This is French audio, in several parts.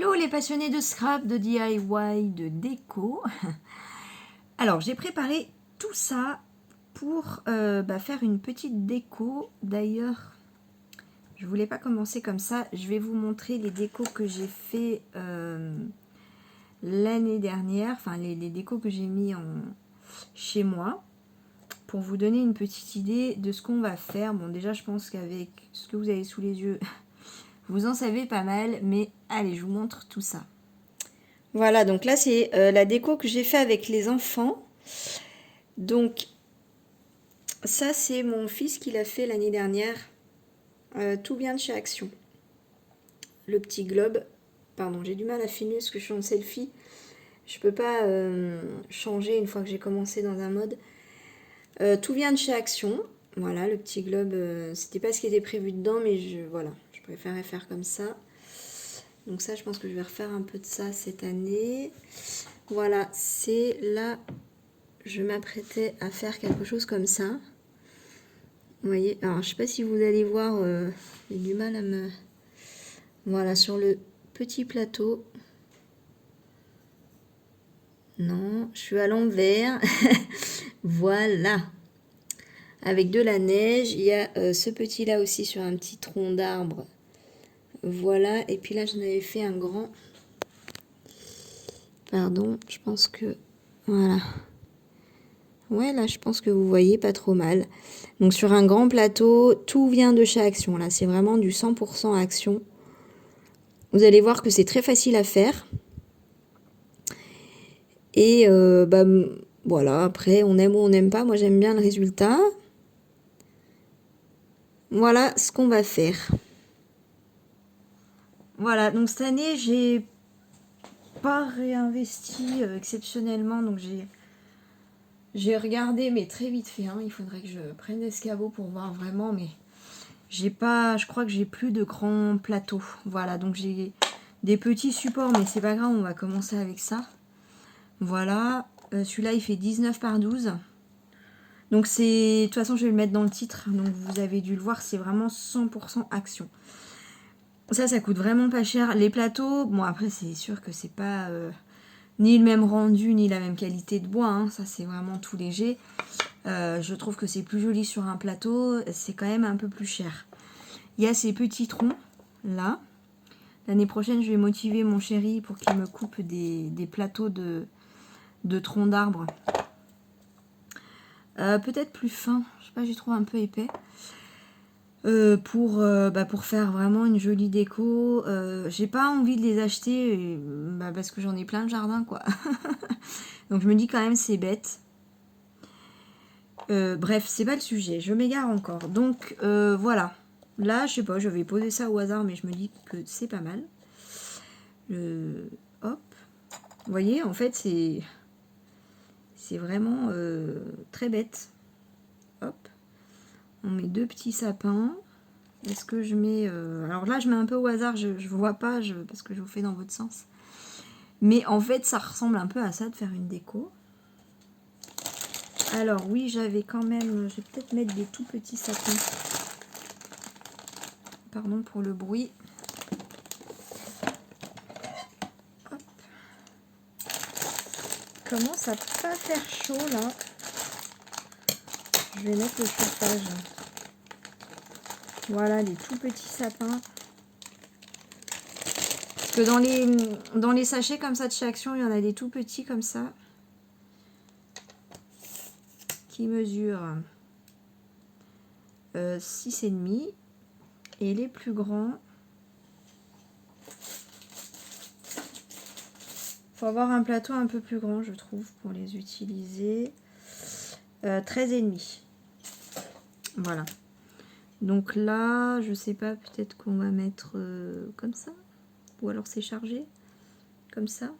Hello les passionnés de scrap, de DIY, de déco. Alors j'ai préparé tout ça pour faire une petite déco. D'ailleurs, je voulais pas commencer comme ça. Je vais vous montrer les décos que j'ai fait l'année dernière. Enfin les décos que j'ai mis chez moi. Pour vous donner une petite idée de ce qu'on va faire. Bon déjà je pense qu'avec ce que vous avez sous les yeux, vous en savez pas mal. Mais allez, je vous montre tout ça. Voilà, donc là c'est la déco que j'ai fait avec les enfants. Donc ça c'est mon fils qui l'a fait l'année dernière. Tout vient de chez Action. Le petit globe. Pardon, j'ai du mal à filmer parce que je suis en selfie. Je peux pas changer une fois que j'ai commencé dans un mode. Tout vient de chez Action. Voilà, le petit globe, c'était pas ce qui était prévu dedans, mais voilà, je préférais faire comme ça. Donc ça, je pense que je vais refaire un peu de ça cette année. Voilà, c'est là, je m'apprêtais à faire quelque chose comme ça. Vous voyez, alors je sais pas si vous allez voir, j'ai du mal à me... Voilà, sur le petit plateau. Non, je suis à l'envers. Voilà. Avec de la neige, il y a ce petit là aussi sur un petit tronc d'arbre. Voilà, et puis là j'en avais fait un grand. Pardon, je pense que... Voilà. Ouais, là je pense que vous voyez pas trop mal. Donc sur un grand plateau, tout vient de chez Action. Là, c'est vraiment du 100% Action. Vous allez voir que c'est très facile à faire. Et voilà, après, on aime ou on n'aime pas. Moi, j'aime bien le résultat. Voilà ce qu'on va faire. Voilà, donc cette année, j'ai pas réinvesti exceptionnellement. Donc j'ai regardé, mais très vite fait. Hein. Il faudrait que je prenne l'escabeau pour voir vraiment. Mais j'ai pas, je crois que j'ai plus de grands plateaux. Voilà, donc j'ai des petits supports, mais c'est pas grave, on va commencer avec ça. Voilà, celui-là, il fait 19 par 12. Donc c'est, de toute façon je vais le mettre dans le titre, donc vous avez dû le voir, c'est vraiment 100% Action. Ça coûte vraiment pas cher. Les plateaux, bon après c'est sûr que c'est pas ni le même rendu, ni la même qualité de bois, hein. Ça c'est vraiment tout léger. Je trouve que c'est plus joli sur un plateau, c'est quand même un peu plus cher. Il y a ces petits troncs là. L'année prochaine je vais motiver mon chéri pour qu'il me coupe des plateaux de troncs d'arbres. Peut-être plus fin, je sais pas, j'ai trouvé un peu épais. Pour faire vraiment une jolie déco. J'ai pas envie de les acheter parce que j'en ai plein de jardin quoi. Donc je me dis quand même c'est bête. Bref, c'est pas le sujet, je m'égare encore. Donc voilà. Là, je sais pas, je vais poser ça au hasard, mais je me dis que c'est pas mal. Hop. Vous voyez, en fait, c'est vraiment très bête. Hop. On met deux petits sapins. Est-ce que je mets... alors là, je mets un peu au hasard, je ne vois pas, parce que je vous fais dans votre sens. Mais en fait, ça ressemble un peu à ça, de faire une déco. Alors oui, j'avais quand même... Je vais peut-être mettre des tout petits sapins. Pardon pour le bruit. Hop. Commence à pas faire chaud, là. Je vais mettre le chauffage. Voilà, les tout petits sapins. Parce que dans les sachets comme ça de chez Action, il y en a des tout petits comme ça. Qui mesurent 6,5. Et les plus grands... Faut avoir un plateau un peu plus grand, je trouve, pour les utiliser. 13,5. Voilà. Donc là, je sais pas, peut-être qu'on va mettre comme ça. Ou alors c'est chargé. Comme ça.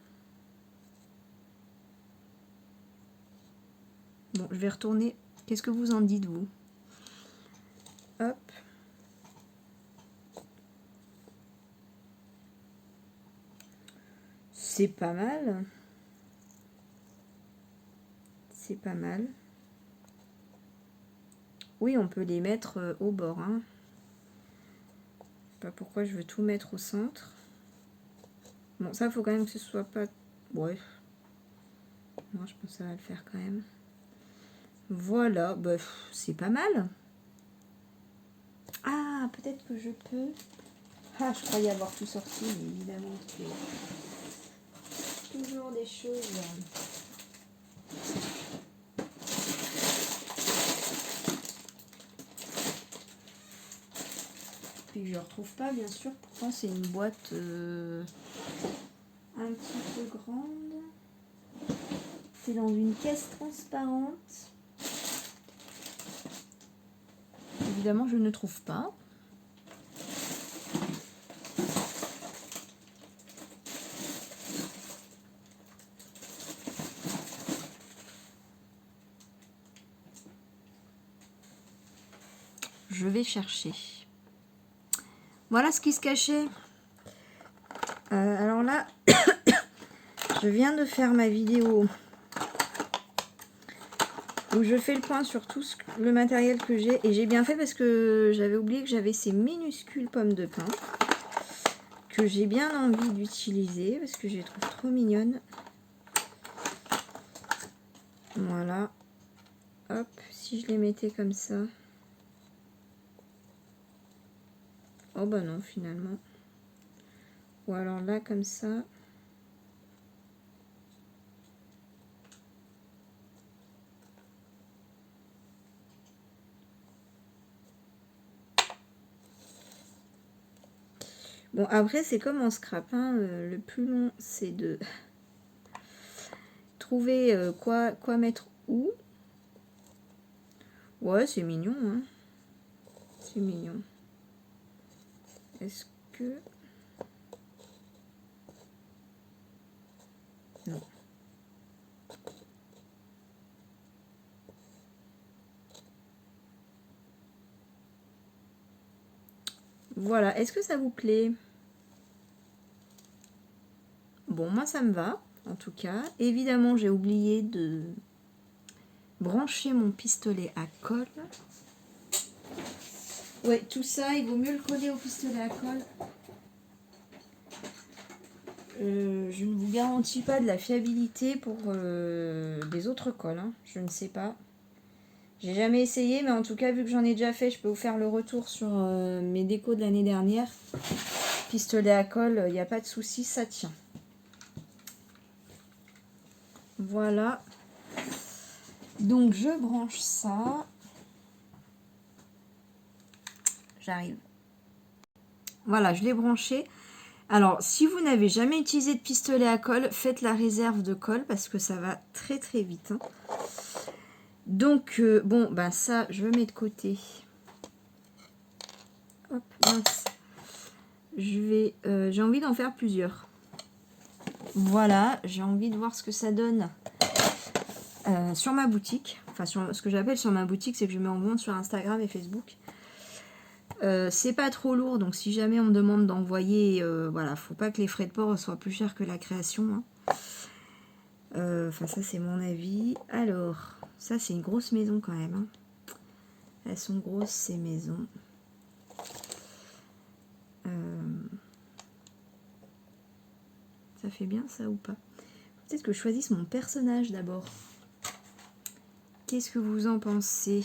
Bon, je vais retourner. Qu'est-ce que vous en dites, vous? Hop. C'est pas mal. C'est pas mal. Oui, on peut les mettre au bord. Hein. Je sais pas pourquoi je veux tout mettre au centre. Bon, ça, il faut quand même que ce soit pas... Bref. Non, je pense que ça va le faire quand même. Voilà, bah, c'est pas mal. Ah, peut-être que je peux... Ah, je croyais avoir tout sorti, mais évidemment, c'est toujours des choses... Puis je ne retrouve pas, bien sûr. Pourtant, c'est une boîte un petit peu grande. C'est dans une caisse transparente. Évidemment, je ne trouve pas. Je vais chercher. Voilà ce qui se cachait. Alors là, je viens de faire ma vidéo où je fais le point sur tout le matériel que j'ai. Et j'ai bien fait parce que j'avais oublié que j'avais ces minuscules pommes de pin que j'ai bien envie d'utiliser parce que je les trouve trop mignonnes. Voilà. Hop, si je les mettais comme ça. Oh bah non, finalement. Ou alors là, comme ça. Bon, après, c'est comme en scrap. Hein, le plus long, c'est de trouver quoi mettre où. Ouais, c'est mignon. Hein. C'est mignon. Est-ce que... Non. Voilà, est-ce que ça vous plaît? Bon, moi ça me va, en tout cas. Évidemment, j'ai oublié de brancher mon pistolet à colle. Ouais, tout ça, il vaut mieux le coller au pistolet à colle. Je ne vous garantis pas de la fiabilité pour les autres colles. Hein. Je ne sais pas. J'ai jamais essayé, mais en tout cas, vu que j'en ai déjà fait, je peux vous faire le retour sur mes décos de l'année dernière. Pistolet à colle, il n'y a pas de souci, ça tient. Voilà. Donc, je branche ça. J'arrive. Voilà, je l'ai branché. Alors, si vous n'avez jamais utilisé de pistolet à colle, faites la réserve de colle parce que ça va très très vite. Hein. Donc, bon, ben ça, je mets de côté. Hop, mince. J'ai envie d'en faire plusieurs. Voilà, j'ai envie de voir ce que ça donne sur ma boutique. Enfin, sur ce que j'appelle sur ma boutique, c'est que je mets en vente sur Instagram et Facebook. C'est pas trop lourd, donc si jamais on me demande d'envoyer, voilà, faut pas que les frais de port soient plus chers que la création. Hein. Enfin, ça c'est mon avis. Alors, ça c'est une grosse maison quand même. Hein. Elles sont grosses ces maisons. Ça fait bien ça ou pas? Peut-être que je choisisse mon personnage d'abord. Qu'est-ce que vous en pensez?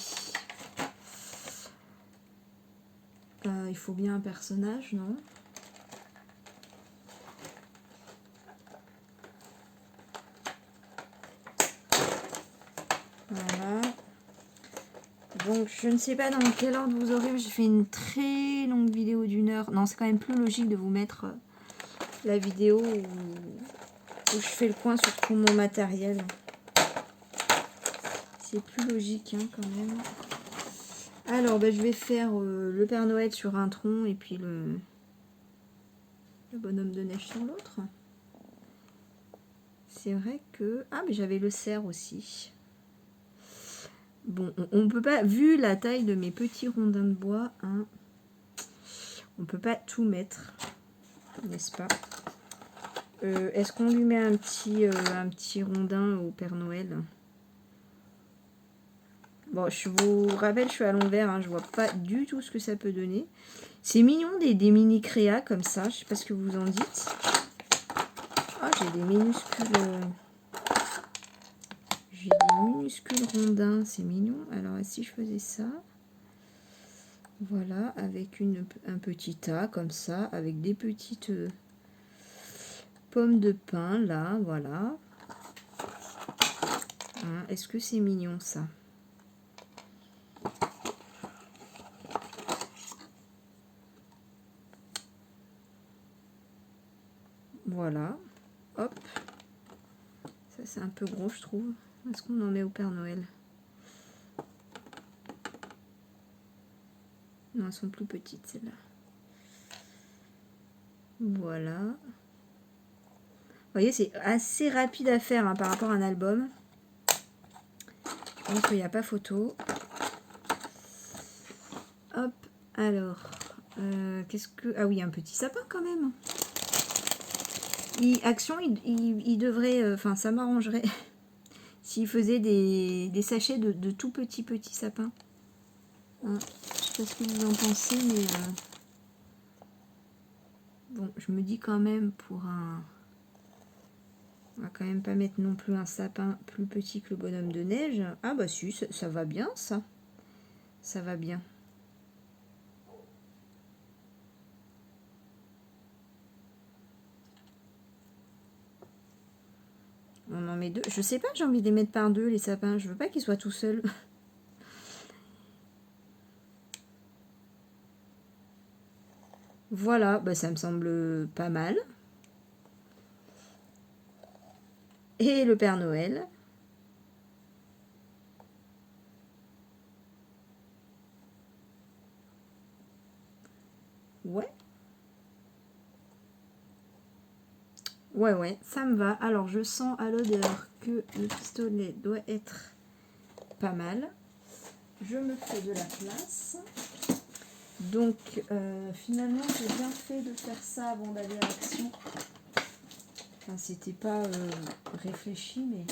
Il faut bien un personnage, non? Voilà. Donc, je ne sais pas dans quel ordre vous aurez. J'ai fait une très longue vidéo d'1 heure. Non, c'est quand même plus logique de vous mettre la vidéo où je fais le point sur tout mon matériel. C'est plus logique hein, quand même. Alors, ben, je vais faire le Père Noël sur un tronc et puis le bonhomme de neige sur l'autre. C'est vrai que... Ah, mais j'avais le cerf aussi. Bon, on ne peut pas, vu la taille de mes petits rondins de bois, hein, on ne peut pas tout mettre, n'est-ce pas? Est-ce qu'on lui met un petit rondin au Père Noël? Bon, je vous rappelle, je suis à l'envers, hein, je vois pas du tout ce que ça peut donner. C'est mignon des mini créas comme ça, je sais pas ce que vous en dites. Ah, j'ai des minuscules... J'ai des minuscules rondins, c'est mignon. Alors, si je faisais ça... Voilà, avec un petit tas, comme ça, avec des petites pommes de pin, là, voilà. Hein, est-ce que c'est mignon, ça? Voilà, hop. Ça, c'est un peu gros, je trouve. Est-ce qu'on en met au Père Noël? Non, elles sont plus petites, celles-là. Voilà. Vous voyez, c'est assez rapide à faire hein, par rapport à un album. Je pense qu'il n'y a pas photo. Hop, alors. Qu'est-ce que... Ah oui, un petit sapin quand même. Action, il devrait... Enfin, ça m'arrangerait s'il faisait des sachets de tout petits sapins. Hein, je sais pas ce que vous en pensez, mais... Bon, je me dis quand même pour un... On va quand même pas mettre non plus un sapin plus petit que le bonhomme de neige. Ah bah si, ça va bien ça. Ça va bien. On en met deux. Je sais pas, j'ai envie de les mettre par deux les sapins. Je veux pas qu'ils soient tout seuls. Voilà, bah ça me semble pas mal. Et le Père Noël. Ouais. Ouais, ça me va. Alors, je sens à l'odeur que le pistolet doit être pas mal. Je me fais de la place. Donc, finalement, j'ai bien fait de faire ça avant d'aller à l'action. Enfin, c'était pas réfléchi, mais...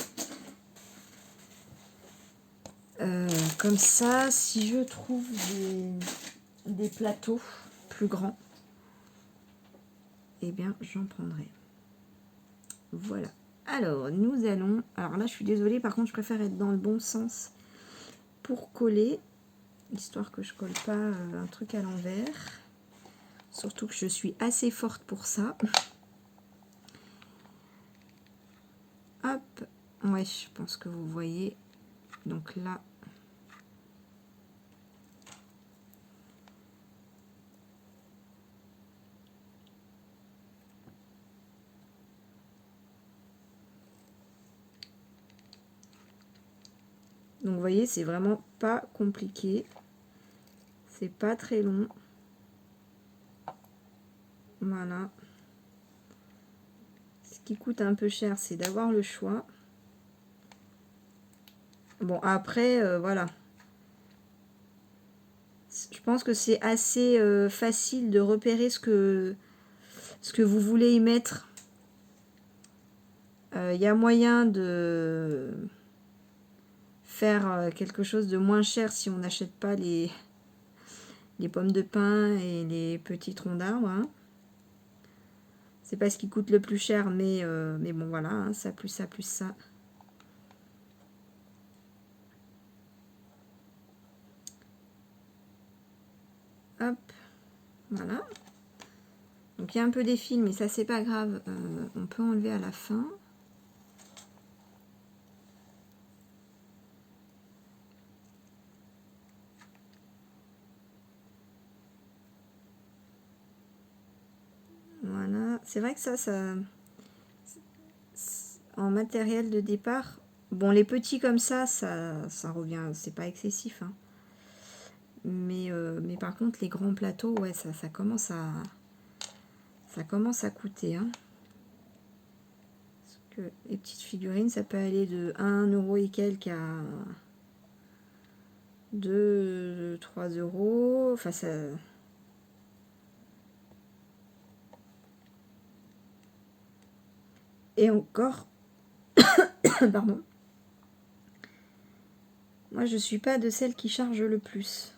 comme ça, si je trouve des plateaux plus grands, eh bien, j'en prendrai. Voilà. Alors, nous allons... Alors là, je suis désolée, par contre, je préfère être dans le bon sens pour coller, histoire que je colle pas un truc à l'envers. Surtout que je suis assez forte pour ça. Hop. Ouais, je pense que vous voyez. Donc là... Donc vous voyez, c'est vraiment pas compliqué. C'est pas très long. Voilà. Ce qui coûte un peu cher, c'est d'avoir le choix. Bon, après, voilà. Je pense que c'est assez facile de repérer ce que vous voulez y mettre. Il y a moyen de faire quelque chose de moins cher si on n'achète pas les pommes de pin et les petits troncs d'arbres. Hein. C'est pas ce qui coûte le plus cher, mais bon voilà, hein, ça plus ça plus ça. Hop, voilà. Donc il y a un peu des fils, mais ça c'est pas grave, on peut enlever à la fin. Voilà, c'est vrai que ça en matériel de départ, bon les petits comme ça revient, c'est pas excessif, hein. Mais par contre les grands plateaux, ouais, ça commence à coûter, hein. Parce que les petites figurines, ça peut aller de 1 euro et quelques à 2, 3 euros, enfin ça... Et encore, pardon, moi je suis pas de celle qui charge le plus.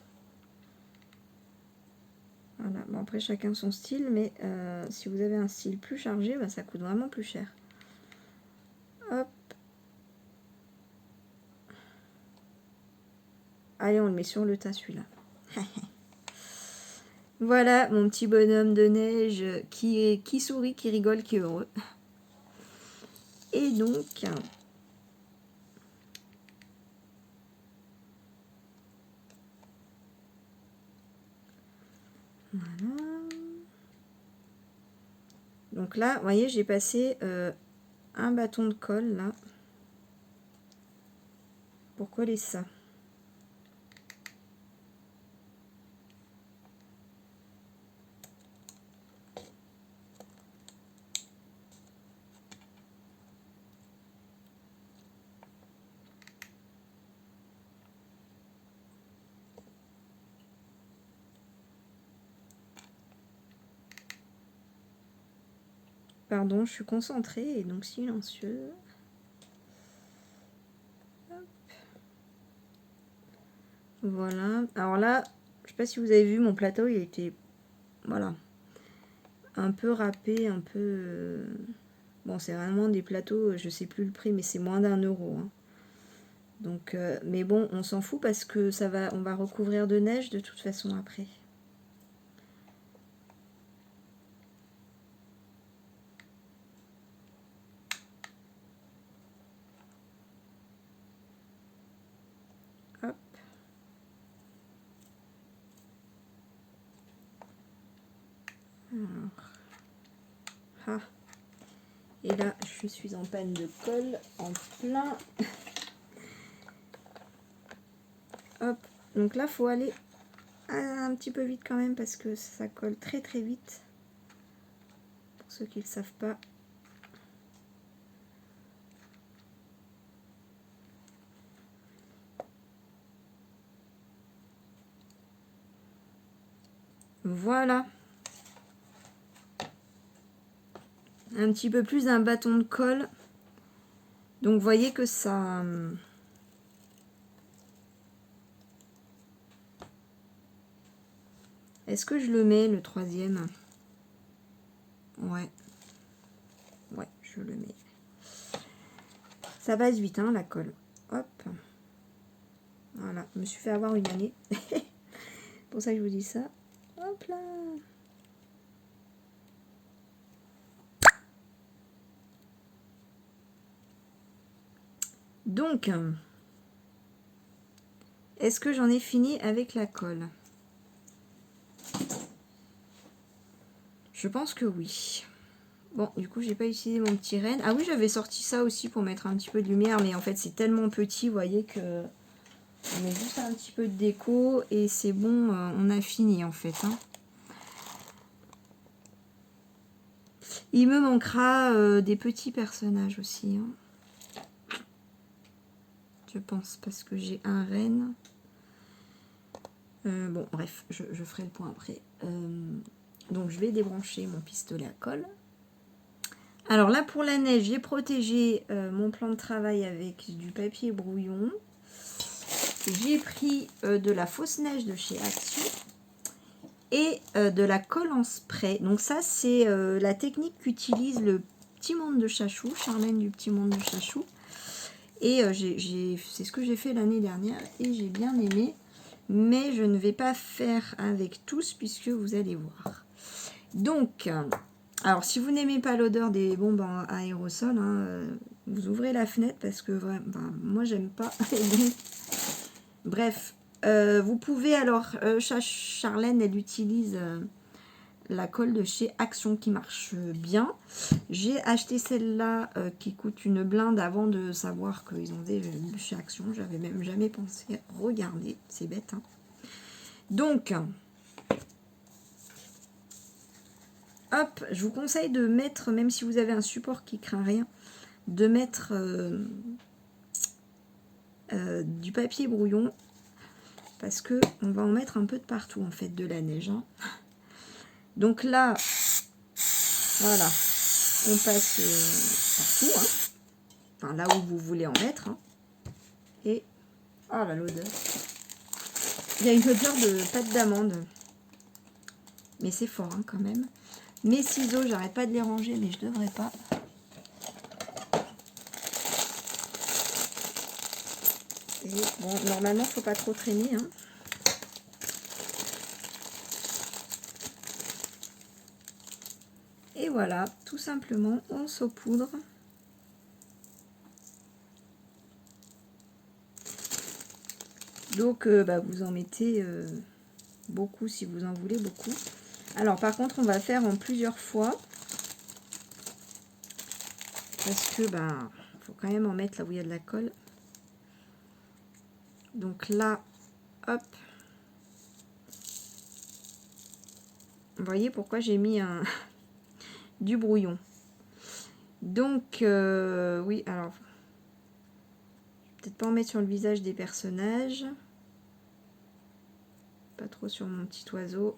Voilà, bon après chacun son style, mais si vous avez un style plus chargé, bah, ça coûte vraiment plus cher. Hop. Allez, on le met sur le tas celui-là. Voilà mon petit bonhomme de neige qui sourit, qui rigole, qui est heureux. Et donc, voilà. Donc là, vous voyez, j'ai passé un bâton de colle là pour coller ça. Pardon, je suis concentrée et donc silencieux. Hop. Voilà. Alors là, je sais pas si vous avez vu, mon plateau, il a été, voilà, un peu râpé, un peu... Bon, c'est vraiment des plateaux, je sais plus le prix, mais c'est moins d'1 euro. Hein. Donc, mais bon, on s'en fout parce que ça va, on va recouvrir de neige de toute façon après. Hop. Alors. Ah. Et là, je suis en panne de colle, en plein. Hop. Donc là, faut aller un petit peu vite quand même parce que ça colle très très vite. Pour ceux qui ne le savent pas. Voilà. Un petit peu plus d'un bâton de colle. Donc vous voyez que ça... Est-ce que je le mets, le troisième? Ouais. Ouais, je le mets. Ça passe vite, hein, la colle. Hop. Voilà, je me suis fait avoir une année. C'est pour ça que je vous dis ça. Hop là. Donc, est-ce que j'en ai fini avec la colle? Je pense que oui. Bon, du coup, j'ai pas utilisé mon petit renne. Ah oui, j'avais sorti ça aussi pour mettre un petit peu de lumière, mais en fait, c'est tellement petit, vous voyez, que on met juste un petit peu de déco et c'est bon, on a fini en fait. Hein. Il me manquera des petits personnages aussi. Hein. Je pense, parce que j'ai un renne. Bon, bref, je ferai le point après. Donc, je vais débrancher mon pistolet à colle. Alors là, pour la neige, j'ai protégé mon plan de travail avec du papier brouillon. J'ai pris de la fausse neige de chez Action et de la colle en spray. Donc ça, c'est la technique qu'utilise le petit monde de Chachou, Charlène du petit monde de Chachou. Et c'est ce que j'ai fait l'année dernière et j'ai bien aimé. Mais je ne vais pas faire avec tous puisque vous allez voir. Donc, alors si vous n'aimez pas l'odeur des bombes à aérosol, hein, vous ouvrez la fenêtre parce que vraiment, moi j'aime pas. Bref, vous pouvez alors, Charlène elle utilise la colle de chez Action qui marche bien. J'ai acheté celle-là qui coûte une blinde avant de savoir qu'ils ont des chez Action. J'avais même jamais pensé regarder, c'est bête. Hein. Donc, hop, je vous conseille de mettre, même si vous avez un support qui craint rien, de mettre du papier brouillon parce que on va en mettre un peu de partout en fait de la neige. Hein. Donc là, voilà, on passe partout, hein. Enfin là où vous voulez en mettre. Hein. Et oh là l'odeur. Il y a une odeur de pâte d'amande. Mais c'est fort hein, quand même. Mes ciseaux, j'arrête pas de les ranger, mais je devrais pas. Et bon, normalement, faut pas trop traîner. Hein. Et voilà, tout simplement, on saupoudre. Donc, vous en mettez beaucoup si vous en voulez beaucoup. Alors, par contre, on va faire en plusieurs fois. Parce que, faut quand même en mettre là où il y a de la colle. Donc là, hop. Vous voyez pourquoi j'ai mis du brouillon. Donc, oui, alors, peut-être pas en mettre sur le visage des personnages. Pas trop sur mon petit oiseau.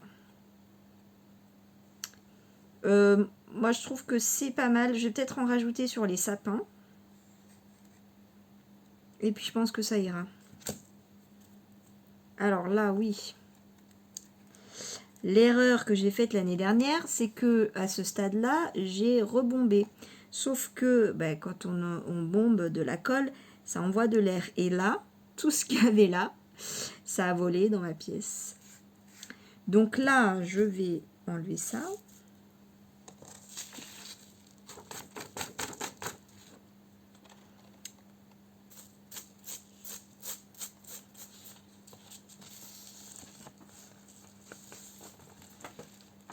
Moi, je trouve que c'est pas mal. Je vais peut-être en rajouter sur les sapins. Et puis, je pense que ça ira. Alors là, oui. L'erreur que j'ai faite l'année dernière, c'est que à ce stade-là, j'ai rebombé. Sauf que quand on bombe de la colle, ça envoie de l'air. Et là, tout ce qu'il y avait là, ça a volé dans ma pièce. Donc là, je vais enlever ça.